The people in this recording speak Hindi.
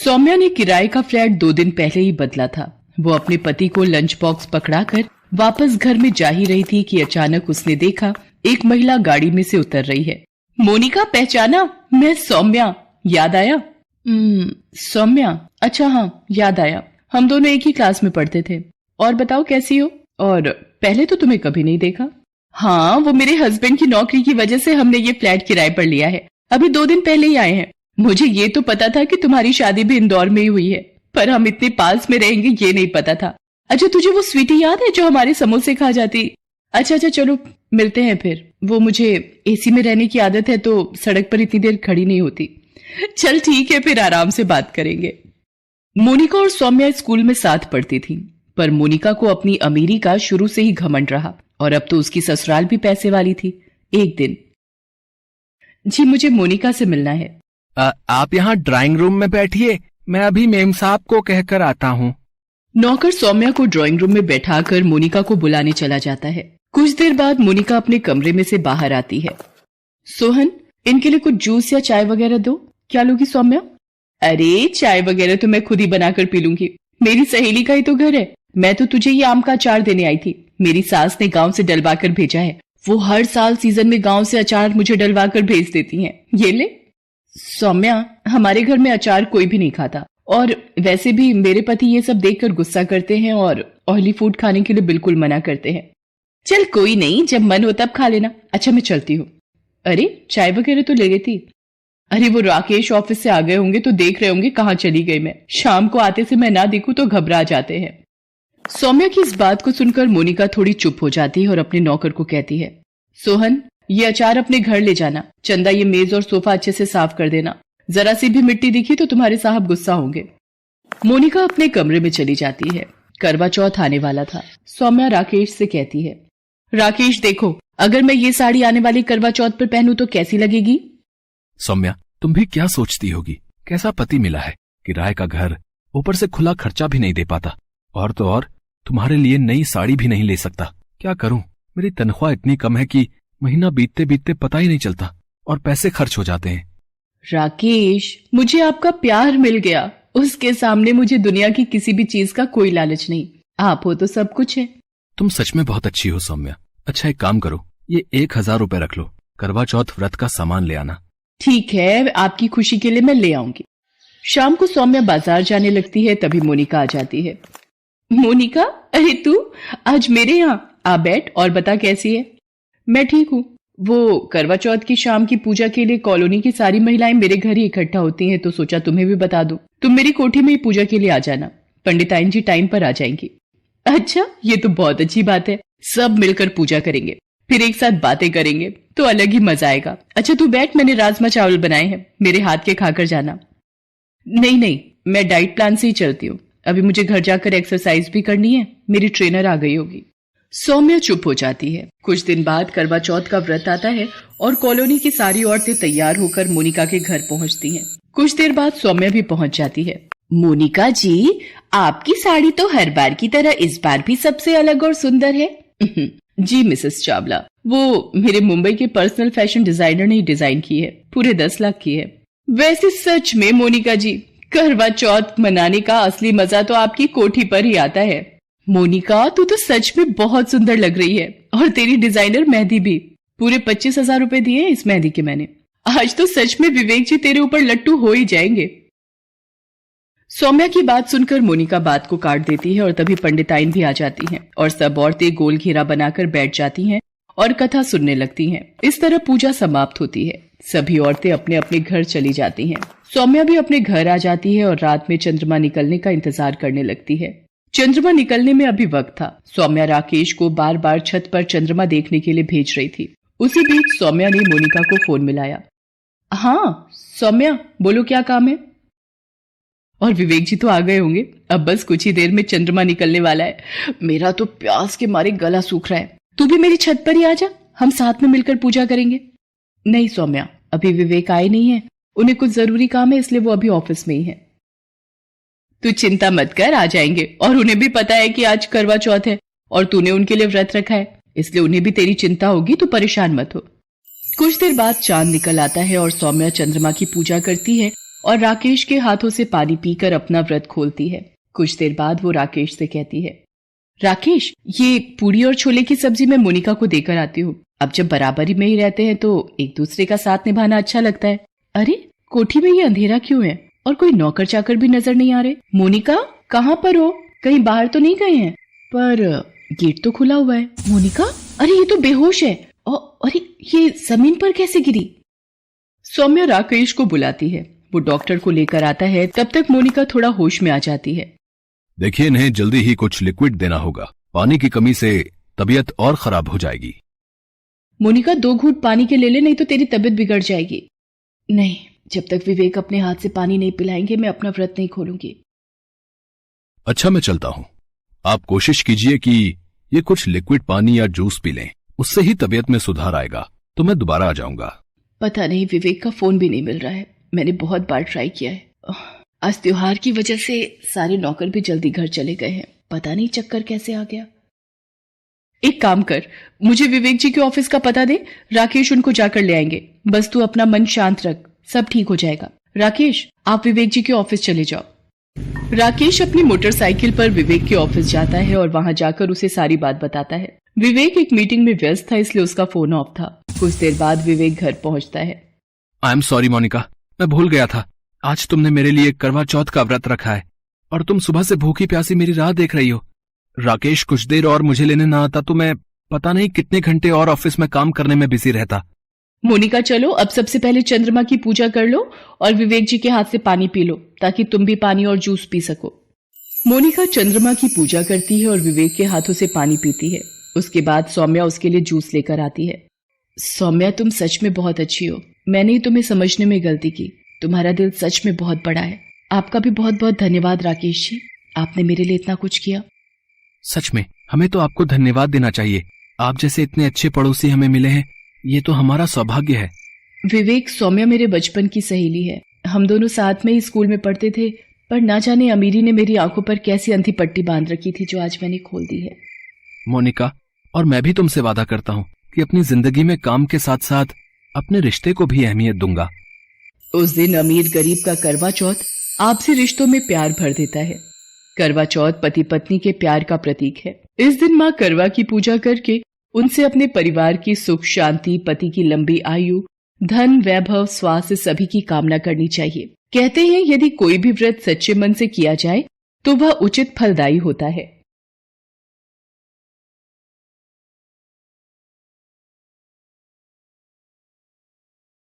सौम्या ने किराए का फ्लैट 2 दिन पहले ही बदला था। वो अपने पति को लंच बॉक्स पकड़ाकर वापस घर में जा ही रही थी कि अचानक उसने देखा एक महिला गाड़ी में से उतर रही है। मोनिका, पहचाना? मैं सौम्या। याद आया? सौम्या, अच्छा हाँ याद आया। हम दोनों एक ही क्लास में पढ़ते थे। और बताओ कैसी हो? और पहले तो तुम्हें कभी नहीं देखा। हाँ, वो मेरे हस्बैंड की नौकरी की वजह से हमने ये फ्लैट किराए पर लिया है। अभी 2 दिन पहले ही आए हैं। मुझे ये तो पता था कि तुम्हारी शादी भी इंदौर में ही हुई है, पर हम इतने पास में रहेंगे ये नहीं पता था। अच्छा, तुझे वो स्वीटी याद है जो हमारे समोसे खा जाती? अच्छा चलो मिलते हैं फिर। वो मुझे एसी में रहने की आदत है तो सड़क पर इतनी देर खड़ी नहीं होती। चल ठीक है, फिर आराम से बात करेंगे। मोनिका और सौम्या स्कूल में साथ पढ़ती थी, पर मोनिका को अपनी अमीरी का शुरू से ही घमंड रहा और अब तो उसकी ससुराल भी पैसे वाली थी। एक दिन, जी मुझे मोनिका से मिलना है। आप यहाँ ड्राइंग रूम में बैठिए, मैं अभी मेम साहब को कहकर आता हूँ। नौकर सौम्या को ड्राइंग रूम में बैठाकर मोनिका को बुलाने चला जाता है। कुछ देर बाद मोनिका अपने कमरे में से बाहर आती है। सोहन, इनके लिए कुछ जूस या चाय वगैरह दो। क्या लोगी सौम्या? अरे चाय वगैरह तो मैं खुद ही बनाकर पी लूंगी, मेरी सहेली का ही तो घर है। मैं तो तुझे ये आम का अचार देने आई थी, मेरी सास ने गांव से डलवा कर भेजा है। वो हर साल सीजन में गांव से अचार मुझे डलवा कर भेज देती हैं। ये ले। सौम्या, हमारे घर में अचार कोई भी नहीं खाता, और वैसे भी मेरे पति ये सब देखकर गुस्सा करते हैं और ऑयली फूड खाने के लिए बिल्कुल मना करते हैं। चल कोई नहीं, जब मन हो तब खा लेना। अच्छा मैं चलती हूँ। अरे चाय वगैरह तो ले गई थी। अरे वो राकेश ऑफिस से आ गए होंगे तो देख रहे होंगे कहाँ चली गई मैं। शाम को आते से मैं ना दिखूं तो घबरा जाते हैं। सौम्या की इस बात को सुनकर मोनिका थोड़ी चुप हो जाती है और अपने नौकर को कहती है, सोहन ये अचार अपने घर ले जाना। चंदा ये मेज और सोफा अच्छे से साफ कर देना, जरा सी भी मिट्टी दिखी तो तुम्हारे साहब गुस्सा होंगे। मोनिका अपने कमरे में चली जाती है। करवा चौथ आने वाला था। सौम्या राकेश से कहती है, राकेश देखो, अगर मैं ये साड़ी आने वाली करवा चौथ पर पहनूं तो कैसी लगेगी? सौम्या, तुम भी क्या सोचती होगी? कैसा पति मिला है, किराए का घर, ऊपर से खुला खर्चा भी नहीं दे पाता, और तो और तुम्हारे लिए नई साड़ी भी नहीं ले सकता। क्या करूं, मेरी तनख्वाह इतनी कम है कि महीना बीतते बीतते पता ही नहीं चलता और पैसे खर्च हो जाते हैं। राकेश, मुझे आपका प्यार मिल गया, उसके सामने मुझे दुनिया की किसी भी चीज का कोई लालच नहीं। आप हो तो सब कुछ है। तुम सच में बहुत अच्छी हो सौम्या। अच्छा एक काम करो, ये 1000 रुपए रख लो, करवा चौथ व्रत का सामान ले आना। ठीक है, आपकी खुशी के लिए मैं ले आऊंगी। शाम को सौम्या बाजार जाने लगती है, तभी मोनिका आ जाती है। मोनिका, अरे तू आज मेरे यहाँ आ बैठ और बता कैसी है? मैं ठीक हूँ। वो करवा चौथ की शाम की पूजा के लिए कॉलोनी की सारी महिलाएं मेरे घर ही इकट्ठा होती हैं, तो सोचा तुम्हें भी बता दूं। तुम मेरी कोठी में ही पूजा के लिए आ जाना, पंडिताइन जी टाइम पर आ जाएंगी। अच्छा, ये तो बहुत अच्छी बात है। सब मिलकर पूजा करेंगे, फिर एक साथ बातें करेंगे तो अलग ही मजा आएगा। अच्छा तू बैठ, मैंने राजमा चावल बनाए हैं, मेरे हाथ के खाकर जाना। नहीं, मैं डाइट प्लान से ही चलती हूँ। अभी मुझे घर जाकर एक्सरसाइज भी करनी है, मेरी ट्रेनर आ गई होगी। सौम्या चुप हो जाती है। कुछ दिन बाद करवा चौथ का व्रत आता है और कॉलोनी की सारी औरतें तैयार होकर मोनिका के घर पहुंचती हैं। कुछ देर बाद सौम्या भी पहुंच जाती है। मोनिका जी, आपकी साड़ी तो हर बार की तरह इस बार भी सबसे अलग और सुंदर है। जी मिसेस चावला, वो मेरे मुंबई के पर्सनल फैशन डिजाइनर ने डिजाइन की है, पूरे 10 लाख की है। वैसे सच में मोनिका जी, करवा चौथ मनाने का असली मजा तो आपकी कोठी पर ही आता है। मोनिका, तू तो सच में बहुत सुंदर लग रही है, और तेरी डिजाइनर मेहंदी भी। पूरे 25,000 रुपए दिए इस मेहंदी के मैंने। आज तो सच में विवेक जी तेरे ऊपर लट्टू हो ही जाएंगे। सौम्या की बात सुनकर मोनिका बात को काट देती है और तभी पंडिताइन भी आ जाती हैं और सब औरतें गोल घेरा बनाकर बैठ जाती हैं और कथा सुनने लगती हैं। इस तरह पूजा समाप्त होती है। सभी औरतें अपने अपने घर चली जाती हैं। सौम्या भी अपने घर आ जाती है और रात में चंद्रमा निकलने का इंतजार करने लगती है। चंद्रमा निकलने में अभी वक्त था। सौम्या राकेश को बार बार छत पर चंद्रमा देखने के लिए भेज रही थी। उसी बीच सौम्या ने मोनिका को फोन मिलाया। हाँ सौम्या, बोलो क्या काम है? और विवेक जी तो आ गए होंगे, अब बस कुछ ही देर में चंद्रमा निकलने वाला है। मेरा तो प्यास के मारे गला सूख रहा है। तू भी मेरी छत पर ही आ जा, हम साथ में मिलकर पूजा करेंगे। नहीं सौम्या, अभी विवेक आए नहीं है, उन्हें कुछ जरूरी काम है, इसलिए वो अभी ऑफिस में ही है। तू चिंता मत कर, आ जाएंगे। और उन्हें भी पता है कि आज करवा चौथ है और तूने उनके लिए व्रत रखा है, इसलिए उन्हें भी तेरी चिंता होगी, तो परेशान मत हो। कुछ देर बाद चांद निकल आता है और सौम्या चंद्रमा की पूजा करती है और राकेश के हाथों से पानी पीकर अपना व्रत खोलती है। कुछ देर बाद वो राकेश से कहती है, राकेश, ये पूड़ी और छोले की सब्जी मैं मोनिका को देकर आती हूँ। अब जब बराबरी में ही रहते हैं तो एक दूसरे का साथ निभाना अच्छा लगता है। अरे, कोठी में ये अंधेरा क्यों है और कोई नौकर चाकर भी नजर नहीं आ रहे? मोनिका, कहाँ पर हो? कहीं बाहर तो नहीं गए हैं? पर गेट तो खुला हुआ है। मोनिका, अरे ये तो बेहोश है। अरे ये जमीन पर कैसे गिरी? सौम्या राकेश को बुलाती है। वो डॉक्टर को लेकर आता है। तब तक मोनिका थोड़ा होश में आ जाती है। देखिए, इन्हें जल्दी ही कुछ लिक्विड देना होगा। पानी की कमी से तबीयत और खराब हो जाएगी। मोनिका, 2 घूंट पानी के ले ले, नहीं तो तेरी तबीयत बिगड़ जाएगी। नहीं, जब तक विवेक अपने हाथ से पानी नहीं पिलाएंगे मैं अपना व्रत नहीं खोलूंगी। अच्छा, मैं चलता हूँ। आप कोशिश कीजिए कि ये कुछ लिक्विड पानी या जूस पी लें, उससे ही तबीयत में सुधार आएगा। तो मैं दोबारा आ जाऊंगा। पता नहीं, विवेक का फोन भी नहीं मिल रहा है। मैंने बहुत बार ट्राई किया है। आज त्योहार की वजह से सारे नौकर भी जल्दी घर चले गए हैं। पता नहीं चक्कर कैसे आ गया। एक काम कर, मुझे विवेक जी के ऑफिस का पता दे। राकेश उनको जाकर ले आएंगे। बस तू अपना मन शांत रख, सब ठीक हो जाएगा। राकेश, आप विवेक जी के ऑफिस चले जाओ। राकेश अपनी मोटरसाइकिल पर विवेक के ऑफिस जाता है और वहां जाकर उसे सारी बात बताता है। विवेक एक मीटिंग में व्यस्त था, इसलिए उसका फोन ऑफ था। कुछ देर बाद विवेक घर पहुंचता है। आई एम सॉरी मोनिका, मैं भूल गया था। आज तुमने मेरे लिए करवा चौथ का व्रत रखा है और तुम सुबह से भूखी प्यासी मेरी राह देख रही हो। राकेश कुछ देर और मुझे लेने ना आता तो मैं पता नहीं कितने घंटे और ऑफिस में काम करने में बिजी रहता। मोनिका, चलो अब सबसे पहले चंद्रमा की पूजा कर लो और विवेक जी के हाथ से पानी पी लो, ताकि तुम भी पानी और जूस पी सको। मोनिका चंद्रमा की पूजा करती है और विवेक के हाथों से पानी पीती है। उसके बाद सौम्या उसके लिए जूस लेकर आती है। सौम्या, तुम सच में बहुत अच्छी हो। मैंने ही तुम्हें समझने में गलती की। तुम्हारा दिल सच में बहुत बड़ा है। आपका भी बहुत बहुत धन्यवाद राकेश जी, आपने मेरे लिए इतना कुछ किया। सच में हमें तो आपको धन्यवाद देना चाहिए। आप जैसे इतने अच्छे पड़ोसी हमें मिले हैं, ये तो हमारा सौभाग्य है। विवेक, सौम्या मेरे बचपन की सहेली है। हम दोनों साथ में ही स्कूल में पढ़ते थे, पर ना जाने अमीरी ने मेरी आंखों पर कैसी अंधी पट्टी बांध रखी थी, जो आज मैंने खोल दी है। मोनिका, और मैं भी तुमसे वादा करता हूँ कि अपनी जिंदगी में काम के साथ साथ अपने रिश्ते को भी अहमियत दूंगा। उस दिन अमीर गरीब का करवा चौथ आपसी रिश्तों में प्यार भर देता है। करवा चौथ पति पत्नी के प्यार का प्रतीक है। इस दिन माँ करवा की पूजा करके उनसे अपने परिवार की सुख शांति, पति की लंबी आयु, धन, वैभव, स्वास्थ्य सभी की कामना करनी चाहिए। कहते हैं यदि कोई भी व्रत सच्चे मन से किया जाए तो वह उचित फलदायी होता है।